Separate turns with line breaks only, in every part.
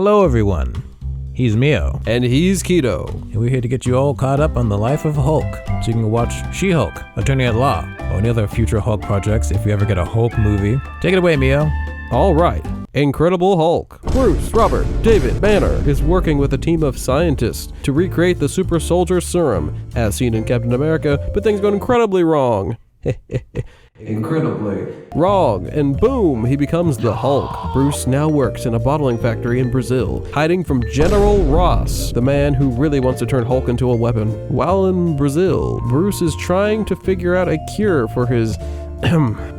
Hello everyone, he's Mio.
And he's Keto.
And we're here to get you all caught up on the life of Hulk, so you can watch She-Hulk, Attorney at Law, or any other future Hulk projects if we ever get a Hulk movie. Take it away, Mio.
Alright, Incredible Hulk. Bruce, Robert, David Banner is working with a team of scientists to recreate the super soldier serum, as seen in Captain America, but things go incredibly wrong. Incredibly wrong, and boom, he becomes the Hulk. Bruce now works in a bottling factory in Brazil, hiding from General Ross, the man who really wants to turn Hulk into a weapon. While in Brazil, Bruce is trying to figure out a cure for his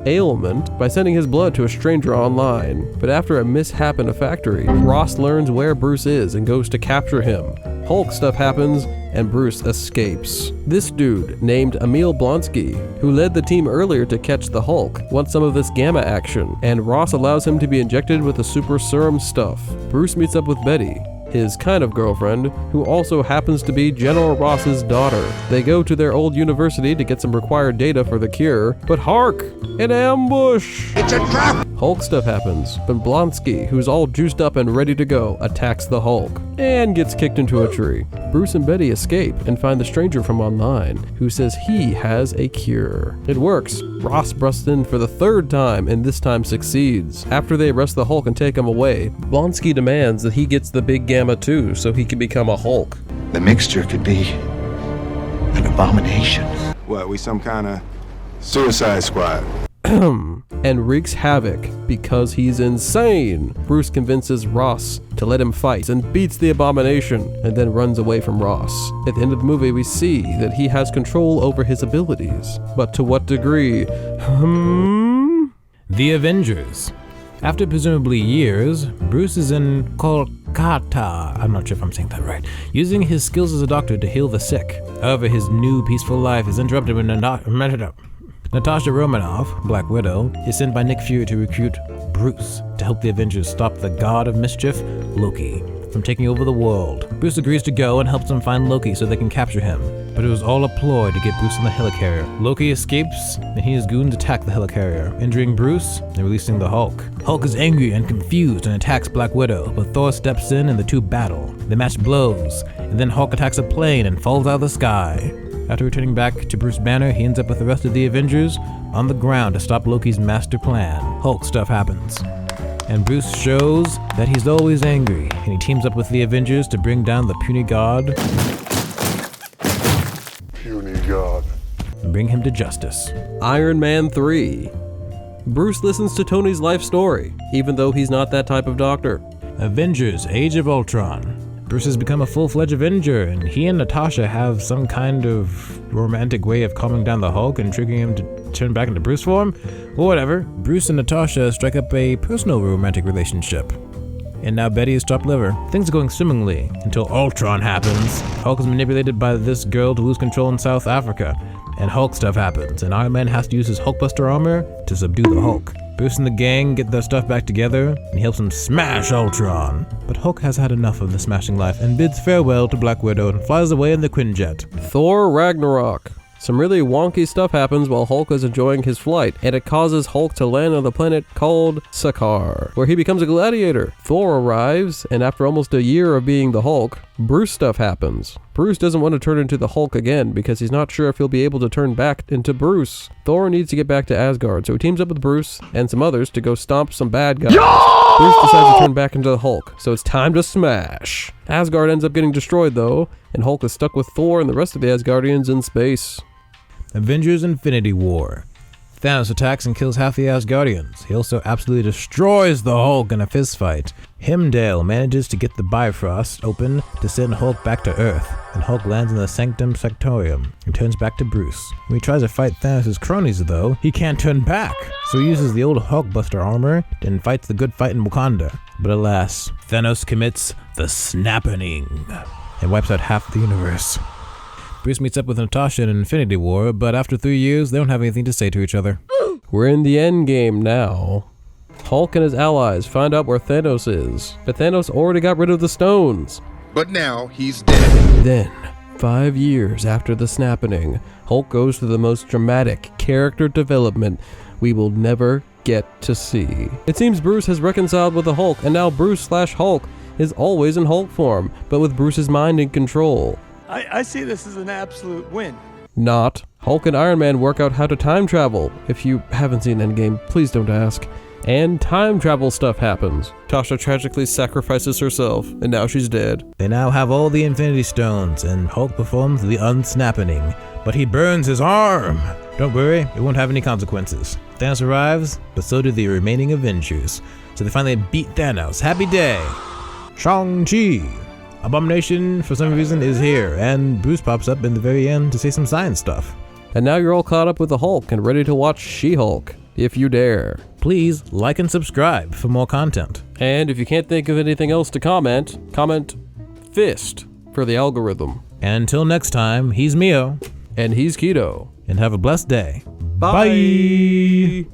ailment by sending his blood to a stranger online. But after a mishap in a factory, Ross learns where Bruce is and goes to capture him. Hulk stuff happens, and Bruce escapes. This dude, named Emil Blonsky, who led the team earlier to catch the Hulk, wants some of this gamma action, and Ross allows him to be injected with the super serum stuff. Bruce meets up with Betty, his kind of girlfriend, who also happens to be General Ross's daughter. They go to their old university to get some required data for the cure, but hark! An ambush!
It's a trap!
Hulk stuff happens, but Blonsky, who's all juiced up and ready to go, attacks the Hulk, and gets kicked into a tree. Bruce and Betty escape and find the stranger from online, who says he has a cure. It works. Ross busts in for the third time, and this time succeeds. After they arrest the Hulk and take him away, Blonsky demands that he gets the big gamma too, so he can become a Hulk.
The mixture could be an abomination.
What, we some kind of Suicide Squad?
And wreaks havoc because he's insane. Bruce convinces Ross to let him fight and beats the abomination and then runs away from Ross. At the end of the movie, we see that he has control over his abilities. But to what degree?
The Avengers. After presumably years, Bruce is in Kolkata, I'm not sure if I'm saying that right, using his skills as a doctor to heal the sick. However, his new peaceful life is interrupted when Natasha Romanoff, Black Widow, is sent by Nick Fury to recruit Bruce to help the Avengers stop the god of mischief, Loki, from taking over the world. Bruce agrees to go and helps them find Loki so they can capture him, but it was all a ploy to get Bruce on the helicarrier. Loki escapes, and he and his goons attack the helicarrier, injuring Bruce and releasing the Hulk. Hulk is angry and confused and attacks Black Widow, but Thor steps in and the two battle. They match blows, and then Hulk attacks a plane and falls out of the sky. After returning back to Bruce Banner, he ends up with the rest of the Avengers on the ground to stop Loki's master plan. Hulk stuff happens, and Bruce shows that he's always angry, and he teams up with the Avengers to bring down the puny god and bring him to justice.
Iron Man 3. Bruce listens to Tony's life story, even though he's not that type of doctor.
Avengers: Age of Ultron. Bruce has become a full-fledged Avenger, and he and Natasha have some kind of romantic way of calming down the Hulk and triggering him to turn back into Bruce form? Or whatever. Bruce and Natasha strike up a personal romantic relationship. And now Betty is chopped liver. Things are going swimmingly until Ultron happens. Hulk is manipulated by this girl to lose control in South Africa, and Hulk stuff happens, and Iron Man has to use his Hulkbuster armor to subdue the Hulk. Bruce and the gang get their stuff back together, and he helps them smash Ultron. But Hulk has had enough of the smashing life and bids farewell to Black Widow and flies away in the Quinjet.
Thor Ragnarok. Some really wonky stuff happens while Hulk is enjoying his flight, and it causes Hulk to land on a planet called Sakaar, where he becomes a gladiator. Thor arrives, and after almost a year of being the Hulk, Bruce stuff happens. Bruce doesn't want to turn into the Hulk again because he's not sure if he'll be able to turn back into Bruce. Thor needs to get back to Asgard, so he teams up with Bruce and some others to go stomp some bad guys. Bruce decides to turn back into the Hulk, so it's time to smash. Asgard ends up getting destroyed though, and Hulk is stuck with Thor and the rest of the Asgardians in space.
Avengers: Infinity War. Thanos attacks and kills half the Asgardians. He also absolutely destroys the Hulk in a fistfight. Heimdall manages to get the Bifrost open to send Hulk back to Earth, and Hulk lands in the Sanctum Sanctorum and turns back to Bruce. When he tries to fight Thanos' cronies though, he can't turn back, so he uses the old Hulkbuster armor and fights the good fight in Wakanda. But alas, Thanos commits the Snappening and wipes out half the universe. Bruce meets up with Natasha in Infinity War, but after 3 years, they don't have anything to say to each other.
We're in the Endgame now. Hulk and his allies find out where Thanos is, but Thanos already got rid of the stones.
But now he's dead.
Then, 5 years after the Snappening, Hulk goes through the most dramatic character development we will never get to see. It seems Bruce has reconciled with the Hulk, and now Bruce/Hulk is always in Hulk form, but with Bruce's mind in control.
I see this as an absolute win.
Not. Hulk and Iron Man work out how to time travel. If you haven't seen Endgame, please don't ask. And time travel stuff happens. Tasha tragically sacrifices herself, and now she's dead.
They now have all the Infinity Stones, and Hulk performs the unsnapping, but he burns his arm. Don't worry, it won't have any consequences. Thanos arrives, but so do the remaining Avengers. So they finally beat Thanos. Happy day! Shang-Chi! Abomination, for some reason, is here, and Bruce pops up in the very end to say some science stuff.
And now you're all caught up with the Hulk and ready to watch She-Hulk, if you dare.
Please like and subscribe for more content.
And if you can't think of anything else to comment fist for the algorithm.
And until next time, he's Mio.
And he's Keto.
And have a blessed day.
Bye.